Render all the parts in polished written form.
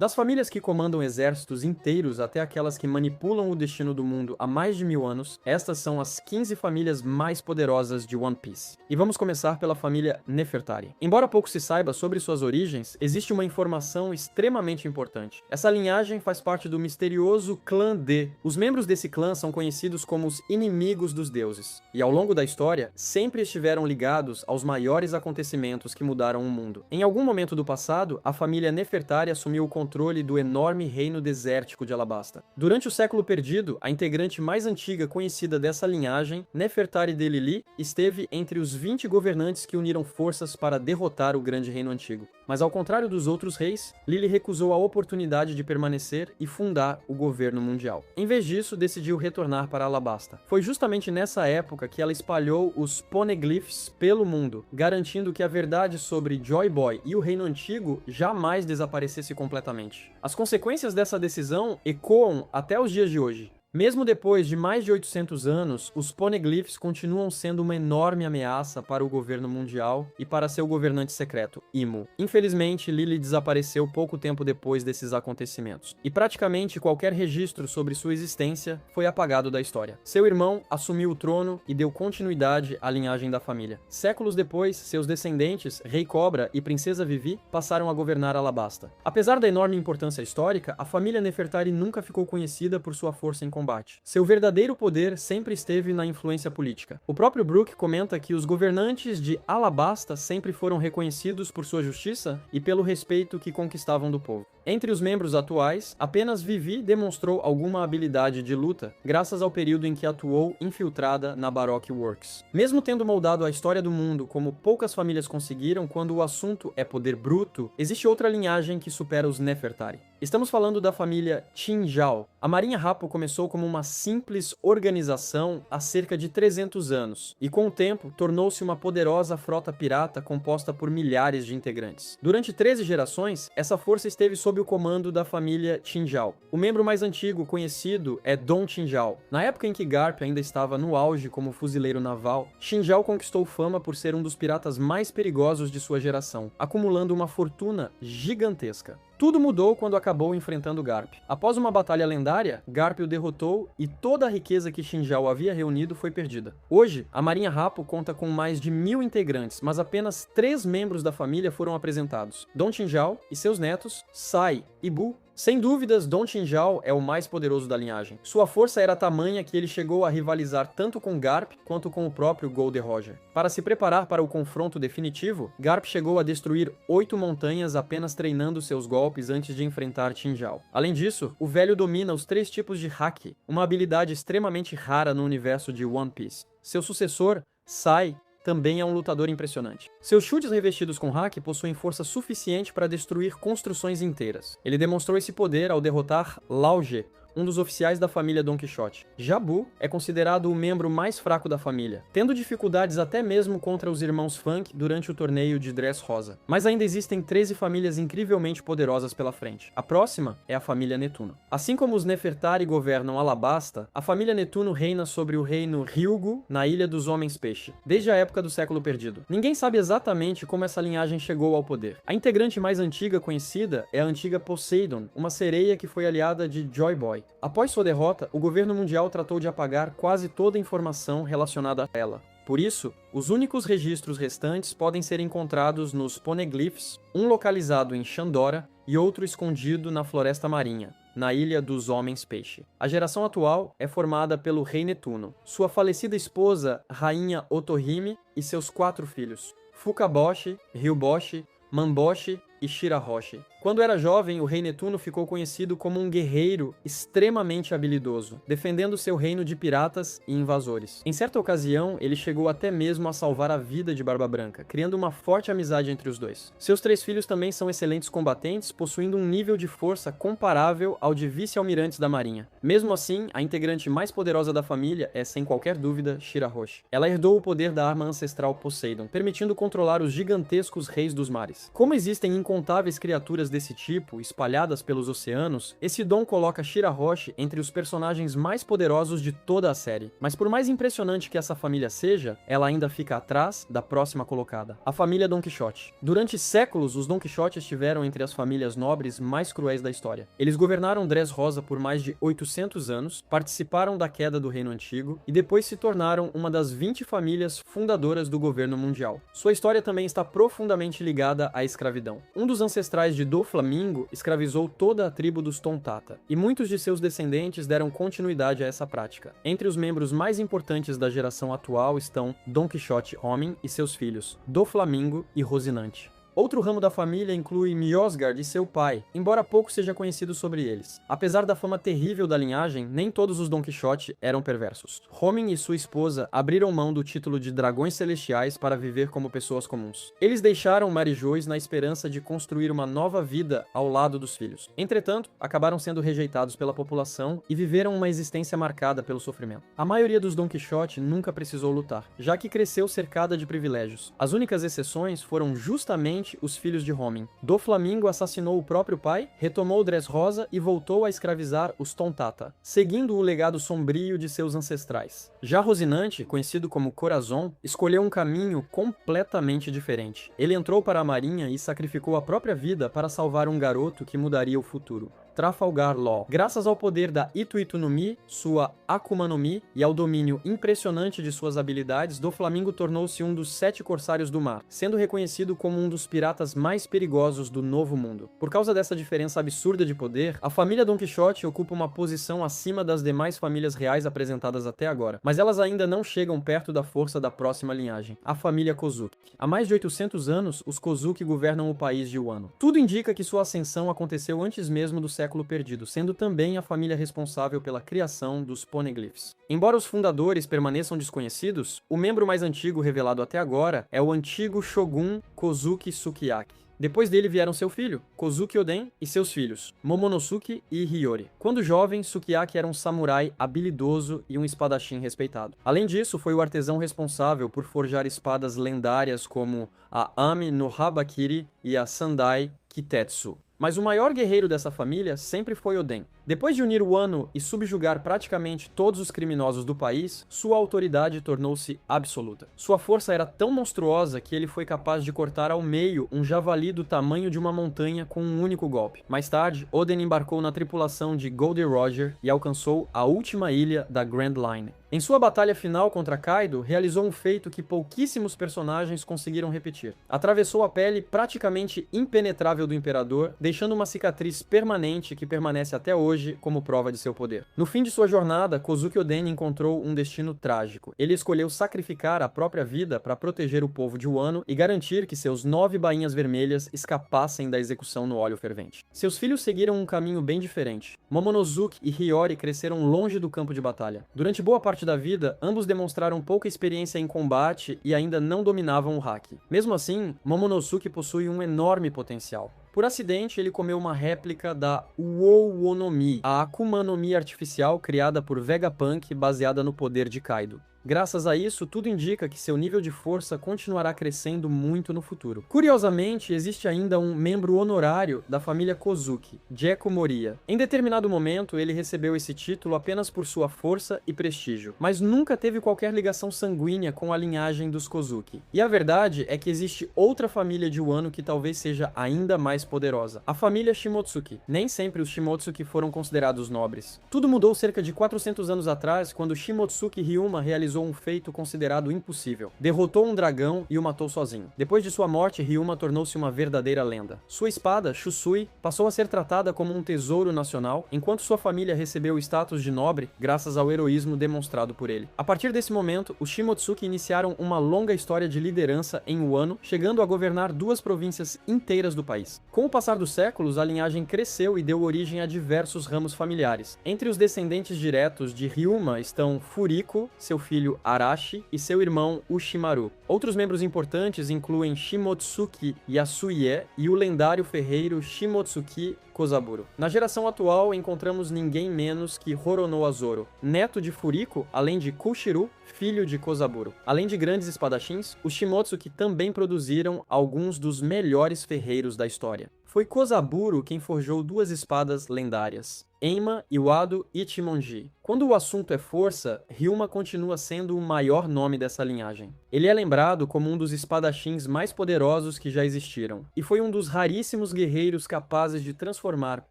Das famílias que comandam exércitos inteiros até aquelas que manipulam o destino do mundo há mais de 1000 anos, estas são as 15 famílias mais poderosas de One Piece. E vamos começar pela família Nefertari. Embora pouco se saiba sobre suas origens, existe uma informação extremamente importante. Essa linhagem faz parte do misterioso Clã D. Os membros desse clã são conhecidos como os inimigos dos deuses, e ao longo da história, sempre estiveram ligados aos maiores acontecimentos que mudaram o mundo. Em algum momento do passado, a família Nefertari assumiu o controle do enorme reino desértico de Alabasta. Durante o século perdido, a integrante mais antiga conhecida dessa linhagem, Nefertari de Lili, esteve entre os 20 governantes que uniram forças para derrotar o grande reino antigo. Mas ao contrário dos outros reis, Lili recusou a oportunidade de permanecer e fundar o governo mundial. Em vez disso, decidiu retornar para Alabasta. Foi justamente nessa época que ela espalhou os Poneglyphs pelo mundo, garantindo que a verdade sobre Joy Boy e o reino antigo jamais desaparecesse completamente. As consequências dessa decisão ecoam até os dias de hoje. Mesmo depois de mais de 800 anos, os Poneglyphs continuam sendo uma enorme ameaça para o governo mundial e para seu governante secreto, Imu. Infelizmente, Lili desapareceu pouco tempo depois desses acontecimentos, e praticamente qualquer registro sobre sua existência foi apagado da história. Seu irmão assumiu o trono e deu continuidade à linhagem da família. Séculos depois, seus descendentes, Rei Cobra e Princesa Vivi, passaram a governar Alabasta. Apesar da enorme importância histórica, a família Nefertari nunca ficou conhecida por sua força em combate. Seu verdadeiro poder sempre esteve na influência política. O próprio Brook comenta que os governantes de Alabasta sempre foram reconhecidos por sua justiça e pelo respeito que conquistavam do povo. Entre os membros atuais, apenas Vivi demonstrou alguma habilidade de luta, graças ao período em que atuou infiltrada na Baroque Works. Mesmo tendo moldado a história do mundo como poucas famílias conseguiram quando o assunto é poder bruto, existe outra linhagem que supera os Nefertari. Estamos falando da família Qinzhao. A Marinha Rappo começou como uma simples organização há cerca de 300 anos, e com o tempo tornou-se uma poderosa frota pirata composta por milhares de integrantes. Durante 13 gerações, essa força esteve sob o comando da família Qinzhao. O membro mais antigo conhecido é Don Qinzhao. Na época em que Garp ainda estava no auge como fuzileiro naval, Qinzhao conquistou fama por ser um dos piratas mais perigosos de sua geração, acumulando uma fortuna gigantesca. Tudo mudou quando acabou enfrentando Garp. Após uma batalha lendária, Garp o derrotou e toda a riqueza que Qinzhao havia reunido foi perdida. Hoje, a Marinha Rappo conta com mais de 1000 integrantes, mas apenas 3 membros da família foram apresentados: Don Qinzhao e seus netos, Sai e Bu. Sem dúvidas, Don Qinzhao é o mais poderoso da linhagem. Sua força era tamanha que ele chegou a rivalizar tanto com Garp quanto com o próprio Gold Roger. Para se preparar para o confronto definitivo, Garp chegou a destruir 8 montanhas apenas treinando seus golpes antes de enfrentar Qinzhao. Além disso, o velho domina os 3 tipos de Haki, uma habilidade extremamente rara no universo de One Piece. Seu sucessor, Sai, também é um lutador impressionante. Seus chutes revestidos com Haki possuem força suficiente para destruir construções inteiras. Ele demonstrou esse poder ao derrotar Lao Ge, um dos oficiais da família Don Quixote. Jabu é considerado o membro mais fraco da família, tendo dificuldades até mesmo contra os irmãos Funk durante o torneio de Dressrosa. Mas ainda existem 13 famílias incrivelmente poderosas pela frente. A próxima é a família Netuno. Assim como os Nefertari governam Alabasta, a família Netuno reina sobre o reino Ryugu, na Ilha dos Homens-Peixe, desde a época do século perdido. Ninguém sabe exatamente como essa linhagem chegou ao poder. A integrante mais antiga conhecida é a antiga Poseidon, uma sereia que foi aliada de Joy Boy. Após sua derrota, o governo mundial tratou de apagar quase toda a informação relacionada a ela. Por isso, os únicos registros restantes podem ser encontrados nos Poneglyphs, um localizado em Shandora e outro escondido na Floresta Marinha, na Ilha dos Homens-Peixe. A geração atual é formada pelo Rei Netuno, sua falecida esposa, Rainha Otohime, e seus 4 filhos, Fukaboshi, Ryuboshi, Manboshi e Shirahoshi. Quando era jovem, o Rei Netuno ficou conhecido como um guerreiro extremamente habilidoso, defendendo seu reino de piratas e invasores. Em certa ocasião, ele chegou até mesmo a salvar a vida de Barba Branca, criando uma forte amizade entre os dois. Seus 3 filhos também são excelentes combatentes, possuindo um nível de força comparável ao de vice-almirantes da Marinha. Mesmo assim, a integrante mais poderosa da família é, sem qualquer dúvida, Shirahoshi. Ela herdou o poder da arma ancestral Poseidon, permitindo controlar os gigantescos reis dos mares. Como existem incontáveis criaturas desse tipo, espalhadas pelos oceanos, esse dom coloca Shirahoshi entre os personagens mais poderosos de toda a série. Mas por mais impressionante que essa família seja, ela ainda fica atrás da próxima colocada, a família Don Quixote. Durante séculos, os Don Quixotes estiveram entre as famílias nobres mais cruéis da história. Eles governaram Dressrosa por mais de 800 anos, participaram da queda do Reino Antigo e depois se tornaram uma das 20 famílias fundadoras do governo mundial. Sua história também está profundamente ligada à escravidão. Um dos ancestrais de Doflamingo escravizou toda a tribo dos Tontata, e muitos de seus descendentes deram continuidade a essa prática. Entre os membros mais importantes da geração atual estão Don Quixote Homem e seus filhos, Doflamingo e Rocinante. Outro ramo da família inclui Mjosgard e seu pai, embora pouco seja conhecido sobre eles. Apesar da fama terrível da linhagem, nem todos os Don Quixote eram perversos. Homin e sua esposa abriram mão do título de dragões celestiais para viver como pessoas comuns. Eles deixaram Marijois na esperança de construir uma nova vida ao lado dos filhos. Entretanto, acabaram sendo rejeitados pela população e viveram uma existência marcada pelo sofrimento. A maioria dos Don Quixote nunca precisou lutar, já que cresceu cercada de privilégios. As únicas exceções foram justamente os filhos de Homin. Doflamingo assassinou o próprio pai, retomou Dressrosa e voltou a escravizar os Tontata, seguindo o legado sombrio de seus ancestrais. Já Rocinante, conhecido como Corazon, escolheu um caminho completamente diferente. Ele entrou para a marinha e sacrificou a própria vida para salvar um garoto que mudaria o futuro. Trafalgar Law. Graças ao poder da Itu no Mi, sua Akuma no Mi, e ao domínio impressionante de suas habilidades, Doflamingo tornou-se um dos 7 corsários do mar, sendo reconhecido como um dos piratas mais perigosos do Novo Mundo. Por causa dessa diferença absurda de poder, a família Don Quixote ocupa uma posição acima das demais famílias reais apresentadas até agora, mas elas ainda não chegam perto da força da próxima linhagem, a família Kozuki. Há mais de 800 anos, os Kozuki governam o país de Wano. Tudo indica que sua ascensão aconteceu antes mesmo do século perdido, sendo também a família responsável pela criação dos poneglyphs. Embora os fundadores permaneçam desconhecidos, o membro mais antigo revelado até agora é o antigo Shogun Kozuki Sukiyaki. Depois dele vieram seu filho, Kozuki Oden, e seus filhos, Momonosuke e Hiyori. Quando jovem, Sukiyaki era um samurai habilidoso e um espadachim respeitado. Além disso, foi o artesão responsável por forjar espadas lendárias como a Ami no Habakiri e a Sandai Kitetsu. Mas o maior guerreiro dessa família sempre foi Oden. Depois de unir Wano e subjugar praticamente todos os criminosos do país, sua autoridade tornou-se absoluta. Sua força era tão monstruosa que ele foi capaz de cortar ao meio um javali do tamanho de uma montanha com um único golpe. Mais tarde, Oden embarcou na tripulação de Goldie Roger e alcançou a última ilha da Grand Line. Em sua batalha final contra Kaido, realizou um feito que pouquíssimos personagens conseguiram repetir. Atravessou a pele praticamente impenetrável do Imperador, deixando uma cicatriz permanente que permanece até hoje como prova de seu poder. No fim de sua jornada, Kozuki Oden encontrou um destino trágico. Ele escolheu sacrificar a própria vida para proteger o povo de Wano e garantir que seus 9 bainhas vermelhas escapassem da execução no óleo fervente. Seus filhos seguiram um caminho bem diferente. Momonosuke e Hiyori cresceram longe do campo de batalha. Durante boa parte da vida, ambos demonstraram pouca experiência em combate e ainda não dominavam o haki. Mesmo assim, Momonosuke possui um enorme potencial. Por acidente, ele comeu uma réplica da Uou no Mi, a Akuma no Mi artificial criada por Vegapunk baseada no poder de Kaido. Graças a isso, tudo indica que seu nível de força continuará crescendo muito no futuro. Curiosamente, existe ainda um membro honorário da família Kozuki, Gekko Moria. Em determinado momento, ele recebeu esse título apenas por sua força e prestígio, mas nunca teve qualquer ligação sanguínea com a linhagem dos Kozuki. E a verdade é que existe outra família de Wano que talvez seja ainda mais poderosa, a família Shimotsuki. Nem sempre os Shimotsuki foram considerados nobres. Tudo mudou cerca de 400 anos atrás, quando Shimotsuki Ryuma realizou um feito considerado impossível. Derrotou um dragão e o matou sozinho. Depois de sua morte, Ryuma tornou-se uma verdadeira lenda. Sua espada, Shusui, passou a ser tratada como um tesouro nacional, enquanto sua família recebeu o status de nobre graças ao heroísmo demonstrado por ele. A partir desse momento, os Shimotsuki iniciaram uma longa história de liderança em Wano, chegando a governar 2 províncias inteiras do país. Com o passar dos séculos, a linhagem cresceu e deu origem a diversos ramos familiares. Entre os descendentes diretos de Ryuma estão Furiko, seu filho Arashi, e seu irmão Ushimaru. Outros membros importantes incluem Shimotsuki Yasuie e o lendário ferreiro Shimotsuki Kozaburo. Na geração atual, encontramos ninguém menos que Horonoa Zoro, neto de Furiko, além de Kushiru, filho de Kozaburo. Além de grandes espadachins, os Shimotsuki também produziram alguns dos melhores ferreiros da história. Foi Kozaburo quem forjou duas espadas lendárias, Enma e Wado Ichimonji. Quando o assunto é força, Ryuma continua sendo o maior nome dessa linhagem. Ele é lembrado como um dos espadachins mais poderosos que já existiram, e foi um dos raríssimos guerreiros capazes de transformar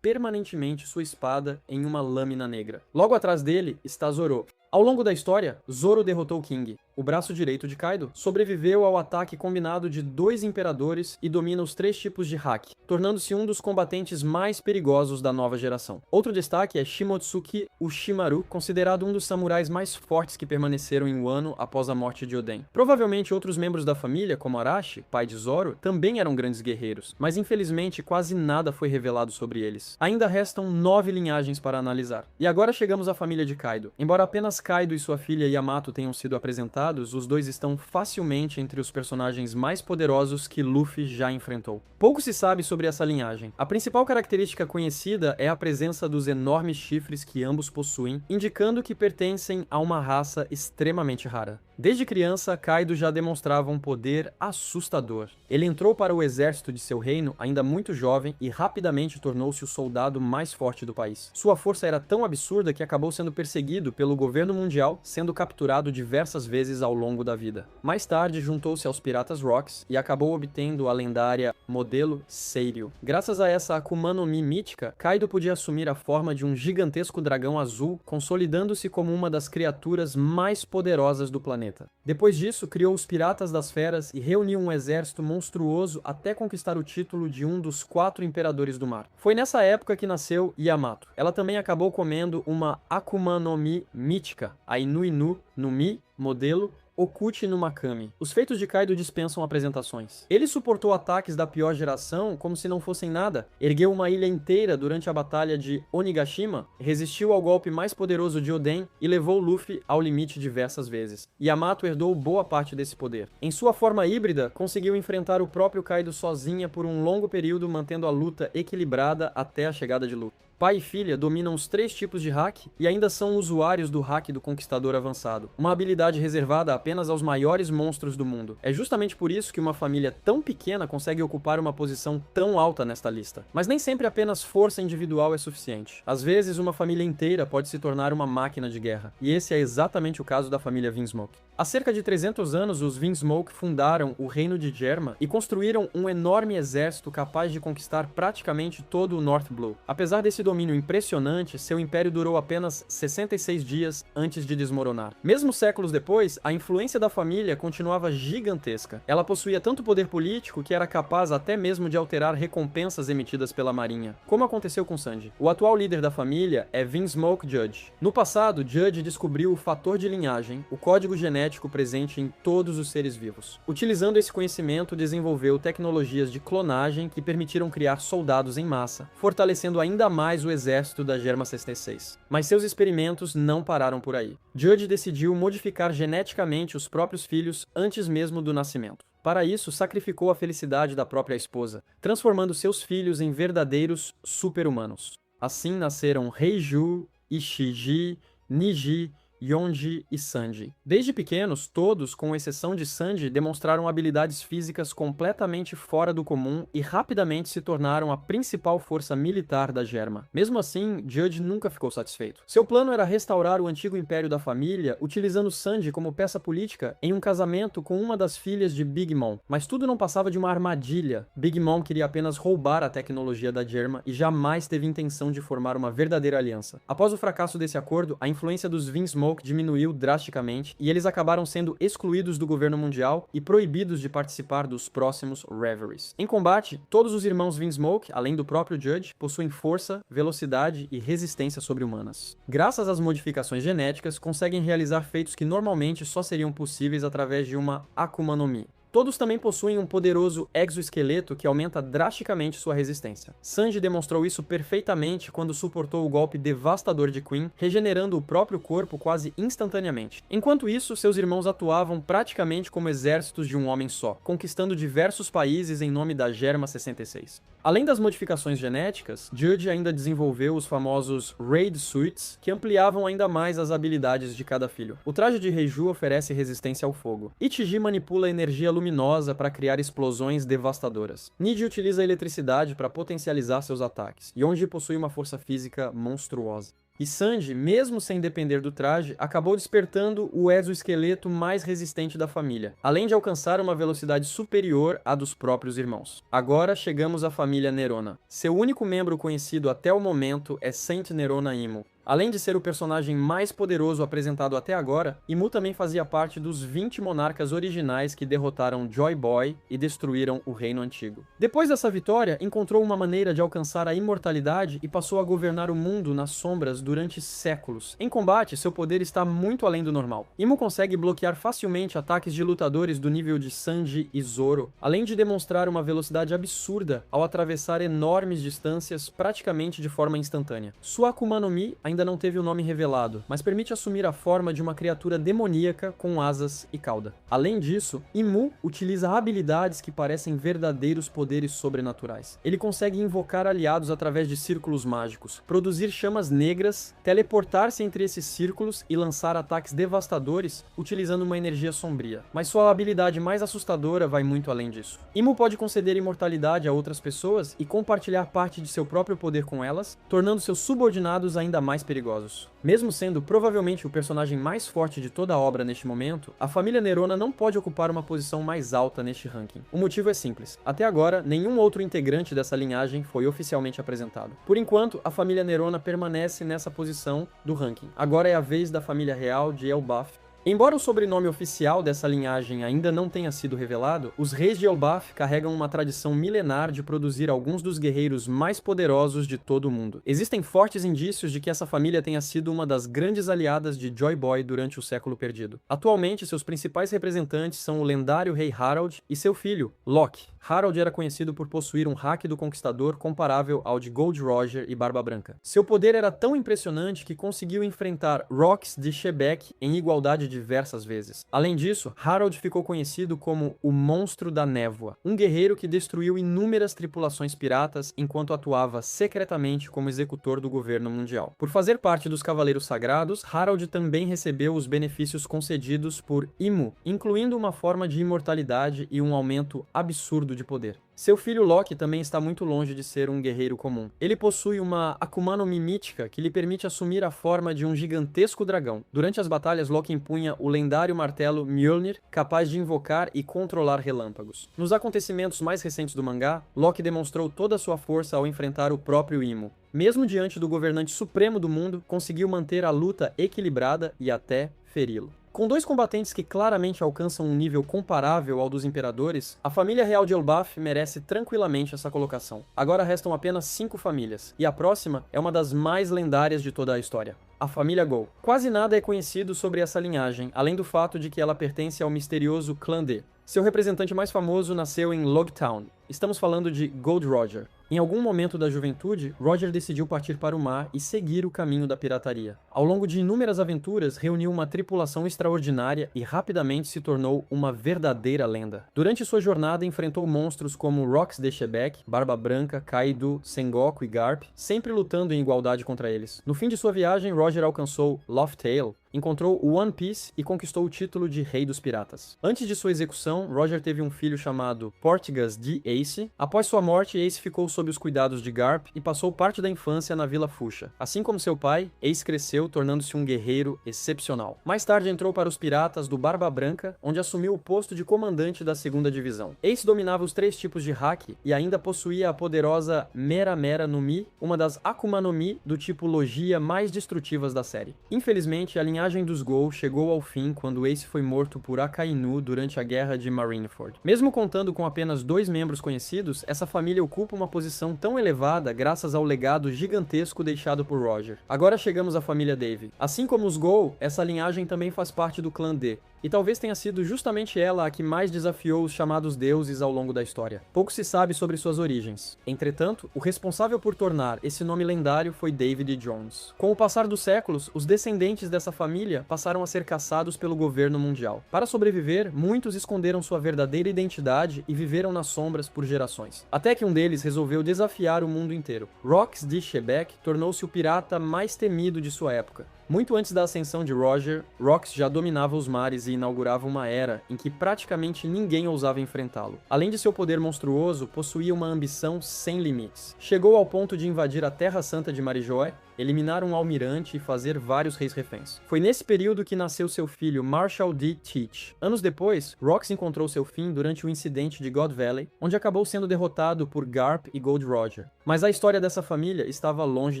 permanentemente sua espada em uma lâmina negra. Logo atrás dele está Zoro. Ao longo da história, Zoro derrotou King. O braço direito de Kaido sobreviveu ao ataque combinado de dois imperadores e domina os 3 tipos de haki, tornando-se um dos combatentes mais perigosos da nova geração. Outro destaque é Shimotsuki Ushimaru, considerado um dos samurais mais fortes que permaneceram em Wano após a morte de Oden. Provavelmente outros membros da família, como Arashi, pai de Zoro, também eram grandes guerreiros, mas infelizmente quase nada foi revelado sobre eles. Ainda restam 9 linhagens para analisar. E agora chegamos à família de Kaido. Embora apenas Kaido e sua filha Yamato tenham sido apresentados, os dois estão facilmente entre os personagens mais poderosos que Luffy já enfrentou. Pouco se sabe sobre essa linhagem. A principal característica conhecida é a presença dos enormes chifres que ambos possuem, indicando que pertencem a uma raça extremamente rara. Desde criança, Kaido já demonstrava um poder assustador. Ele entrou para o exército de seu reino ainda muito jovem e rapidamente tornou-se o soldado mais forte do país. Sua força era tão absurda que acabou sendo perseguido pelo governo mundial, sendo capturado diversas vezes ao longo da vida. Mais tarde, juntou-se aos Piratas Rocks e acabou obtendo a lendária modelo Seiryu. Graças a essa Akuma no Mi mítica, Kaido podia assumir a forma de um gigantesco dragão azul, consolidando-se como uma das criaturas mais poderosas do planeta. Depois disso, criou os Piratas das Feras e reuniu um exército monstruoso até conquistar o título de um dos 4 imperadores do mar. Foi nessa época que nasceu Yamato. Ela também acabou comendo uma Akuma no Mi mítica, a Inui no Mi, modelo Okuchi no Makami. Os feitos de Kaido dispensam apresentações. Ele suportou ataques da pior geração como se não fossem nada, ergueu uma ilha inteira durante a batalha de Onigashima, resistiu ao golpe mais poderoso de Oden e levou Luffy ao limite diversas vezes. Yamato herdou boa parte desse poder. Em sua forma híbrida, conseguiu enfrentar o próprio Kaido sozinha por um longo período, mantendo a luta equilibrada até a chegada de Luffy. Pai e filha dominam os 3 tipos de haki e ainda são usuários do haki do Conquistador Avançado, uma habilidade reservada apenas aos maiores monstros do mundo. É justamente por isso que uma família tão pequena consegue ocupar uma posição tão alta nesta lista. Mas nem sempre apenas força individual é suficiente. Às vezes, uma família inteira pode se tornar uma máquina de guerra, e esse é exatamente o caso da família Vinsmoke. Há cerca de 300 anos, os Vinsmoke fundaram o reino de Germa e construíram um enorme exército capaz de conquistar praticamente todo o North Blue. Apesar desse domínio impressionante, seu império durou apenas 66 dias antes de desmoronar. Mesmo séculos depois, a influência da família continuava gigantesca. Ela possuía tanto poder político que era capaz até mesmo de alterar recompensas emitidas pela marinha, como aconteceu com Sanji. O atual líder da família é Vinsmoke Judge. No passado, Judge descobriu o fator de linhagem, o código genético presente em todos os seres vivos. Utilizando esse conhecimento, desenvolveu tecnologias de clonagem que permitiram criar soldados em massa, fortalecendo ainda mais o exército da Germa 66. Mas seus experimentos não pararam por aí. Judge decidiu modificar geneticamente os próprios filhos antes mesmo do nascimento. Para isso, sacrificou a felicidade da própria esposa, transformando seus filhos em verdadeiros super-humanos. Assim nasceram Reiju, Ishiji, Niji, Yonji e Sanji. Desde pequenos, todos, com exceção de Sanji, demonstraram habilidades físicas completamente fora do comum e rapidamente se tornaram a principal força militar da Germa. Mesmo assim, Judge nunca ficou satisfeito. Seu plano era restaurar o antigo império da família, utilizando Sanji como peça política em um casamento com uma das filhas de Big Mom. Mas tudo não passava de uma armadilha. Big Mom queria apenas roubar a tecnologia da Germa e jamais teve intenção de formar uma verdadeira aliança. Após o fracasso desse acordo, a influência dos Vinsmoke diminuiu drasticamente e eles acabaram sendo excluídos do governo mundial e proibidos de participar dos próximos Reveries. Em combate, todos os irmãos Vinsmoke, além do próprio Judge, possuem força, velocidade e resistência sobre-humanas. Graças às modificações genéticas, conseguem realizar feitos que normalmente só seriam possíveis através de uma Akuma no Mi. Todos também possuem um poderoso exoesqueleto que aumenta drasticamente sua resistência. Sanji demonstrou isso perfeitamente quando suportou o golpe devastador de Queen, regenerando o próprio corpo quase instantaneamente. Enquanto isso, seus irmãos atuavam praticamente como exércitos de um homem só, conquistando diversos países em nome da Germa 66. Além das modificações genéticas, Judge ainda desenvolveu os famosos Raid Suits, que ampliavam ainda mais as habilidades de cada filho. O traje de Reiju oferece resistência ao fogo. Ichiji manipula energia luminosa para criar explosões devastadoras. Niji utiliza a eletricidade para potencializar seus ataques. Yonji possui uma força física monstruosa. E Sanji, mesmo sem depender do traje, acabou despertando o exoesqueleto mais resistente da família, além de alcançar uma velocidade superior à dos próprios irmãos. Agora chegamos à família Nerona. Seu único membro conhecido até o momento é Saint Nerona Imo. Além de ser o personagem mais poderoso apresentado até agora, Imu também fazia parte dos 20 monarcas originais que derrotaram Joy Boy e destruíram o Reino Antigo. Depois dessa vitória, encontrou uma maneira de alcançar a imortalidade e passou a governar o mundo nas sombras durante séculos. Em combate, seu poder está muito além do normal. Imu consegue bloquear facilmente ataques de lutadores do nível de Sanji e Zoro, além de demonstrar uma velocidade absurda ao atravessar enormes distâncias praticamente de forma instantânea. Sua Akuma no Mi ainda não teve o nome revelado, mas permite assumir a forma de uma criatura demoníaca com asas e cauda. Além disso, Imu utiliza habilidades que parecem verdadeiros poderes sobrenaturais. Ele consegue invocar aliados através de círculos mágicos, produzir chamas negras, teleportar-se entre esses círculos e lançar ataques devastadores utilizando uma energia sombria. Mas sua habilidade mais assustadora vai muito além disso. Imu pode conceder imortalidade a outras pessoas e compartilhar parte de seu próprio poder com elas, tornando seus subordinados ainda mais perigosos. Mesmo sendo provavelmente o personagem mais forte de toda a obra neste momento, a família Nerona não pode ocupar uma posição mais alta neste ranking. O motivo é simples. Até agora, nenhum outro integrante dessa linhagem foi oficialmente apresentado. Por enquanto, a família Nerona permanece nessa posição do ranking. Agora é a vez da família real de Elbaf. Embora o sobrenome oficial dessa linhagem ainda não tenha sido revelado, os reis de Elbaf carregam uma tradição milenar de produzir alguns dos guerreiros mais poderosos de todo o mundo. Existem fortes indícios de que essa família tenha sido uma das grandes aliadas de Joy Boy durante o século perdido. Atualmente, seus principais representantes são o lendário rei Harold e seu filho, Loki. Harold era conhecido por possuir um hack do Conquistador comparável ao de Gold Roger e Barba Branca. Seu poder era tão impressionante que conseguiu enfrentar Rox de Shebeck em igualdade diversas vezes. Além disso, Harold ficou conhecido como o Monstro da Névoa, um guerreiro que destruiu inúmeras tripulações piratas enquanto atuava secretamente como executor do governo mundial. Por fazer parte dos Cavaleiros Sagrados, Harold também recebeu os benefícios concedidos por Imu, incluindo uma forma de imortalidade e um aumento absurdo de poder. Seu filho Loki também está muito longe de ser um guerreiro comum. Ele possui uma Akuma no Mi mítica que lhe permite assumir a forma de um gigantesco dragão. Durante as batalhas, Loki empunha o lendário martelo Mjolnir, capaz de invocar e controlar relâmpagos. Nos acontecimentos mais recentes do mangá, Loki demonstrou toda a sua força ao enfrentar o próprio Imu. Mesmo diante do governante supremo do mundo, conseguiu manter a luta equilibrada e até feri-lo. Com dois combatentes que claramente alcançam um nível comparável ao dos imperadores, a família real de Elbaf merece tranquilamente essa colocação. Agora restam apenas 5 famílias, e a próxima é uma das mais lendárias de toda a história. A família Gol. Quase nada é conhecido sobre essa linhagem, além do fato de que ela pertence ao misterioso clã D. Seu representante mais famoso nasceu em Logtown. Estamos falando de Gold Roger. Em algum momento da juventude, Roger decidiu partir para o mar e seguir o caminho da pirataria. Ao longo de inúmeras aventuras, reuniu uma tripulação extraordinária e rapidamente se tornou uma verdadeira lenda. Durante sua jornada, enfrentou monstros como Rox de Shebeck, Barba Branca, Kaido, Sengoku e Garp, sempre lutando em igualdade contra eles. No fim de sua viagem, Roger alcançou Laugh Tale, encontrou o One Piece e conquistou o título de Rei dos Piratas. Antes de sua execução, Roger teve um filho chamado Portgas de Ace. Após sua morte, Ace ficou sob os cuidados de Garp e passou parte da infância na Vila Fuchsia. Assim como seu pai, Ace cresceu, tornando-se um guerreiro excepcional. Mais tarde entrou para os piratas do Barba Branca, onde assumiu o posto de comandante da 2ª divisão. Ace dominava os 3 tipos de hack e ainda possuía a poderosa Mera Mera no Mi, uma das Akuma no Mi do tipo Logia mais destrutivas da série. Infelizmente, a linhagem dos Gol chegou ao fim quando Ace foi morto por Akainu durante a Guerra de Marineford. Mesmo contando com apenas 2 membros conhecidos, essa família ocupa uma posição tão elevada graças ao legado gigantesco deixado por Roger. Agora chegamos à família Dave. Assim como os Gol, essa linhagem também faz parte do clã D. e talvez tenha sido justamente ela a que mais desafiou os chamados deuses ao longo da história. Pouco se sabe sobre suas origens. Entretanto, o responsável por tornar esse nome lendário foi David Jones. Com o passar dos séculos, os descendentes dessa família passaram a ser caçados pelo governo mundial. Para sobreviver, muitos esconderam sua verdadeira identidade e viveram nas sombras por gerações. Até que um deles resolveu desafiar o mundo inteiro. Rox de Shebeck tornou-se o pirata mais temido de sua época. Muito antes da ascensão de Roger, Rox já dominava os mares e inaugurava uma era em que praticamente ninguém ousava enfrentá-lo. Além de seu poder monstruoso, possuía uma ambição sem limites. Chegou ao ponto de invadir a Terra Santa de Marijoy, eliminar um almirante e fazer vários reis reféns. Foi nesse período que nasceu seu filho Marshall D. Teach. Anos depois, Rox encontrou seu fim durante o incidente de God Valley, onde acabou sendo derrotado por Garp e Gold Roger. Mas a história dessa família estava longe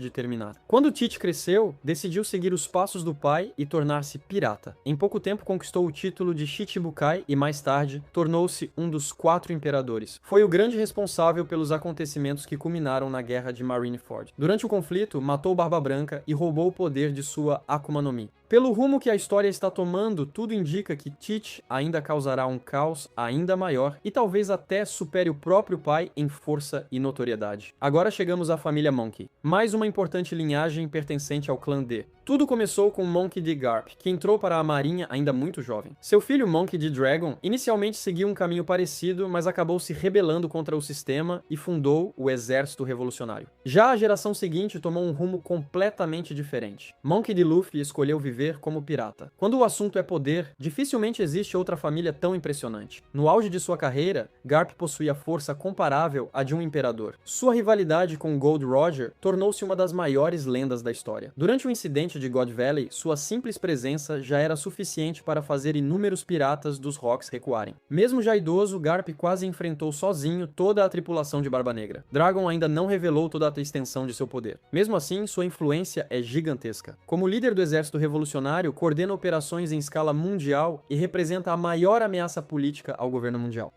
de terminar. Quando Teach cresceu, decidiu seguir os passos do pai e tornar-se pirata. Em pouco tempo conquistou o título de Shichibukai e mais tarde tornou-se um dos 4 imperadores. Foi o grande responsável pelos acontecimentos que culminaram na Guerra de Marineford. Durante o conflito, matou Barba Branca e roubou o poder de sua Akuma no Mi. Pelo rumo que a história está tomando, tudo indica que Teach ainda causará um caos ainda maior e talvez até supere o próprio pai em força e notoriedade. Agora chegamos à família Monkey, mais uma importante linhagem pertencente ao clã D. Tudo começou com Monkey D. Garp, que entrou para a marinha ainda muito jovem. Seu filho Monkey D. Dragon inicialmente seguiu um caminho parecido, mas acabou se rebelando contra o sistema e fundou o Exército Revolucionário. Já a geração seguinte tomou um rumo completamente diferente. Monkey D. Luffy escolheu viver como pirata. Quando o assunto é poder, dificilmente existe outra família tão impressionante. No auge de sua carreira, Garp possuía força comparável à de um imperador. Sua rivalidade com Gold Roger tornou-se uma das maiores lendas da história. Durante o incidente de God Valley, sua simples presença já era suficiente para fazer inúmeros piratas dos Rocks recuarem. Mesmo já idoso, Garp quase enfrentou sozinho toda a tripulação de Barba Negra. Dragon ainda não revelou toda a extensão de seu poder. Mesmo assim, sua influência é gigantesca. Como líder do Exército Revolucionário, coordena operações em escala mundial e representa a maior ameaça política ao governo mundial.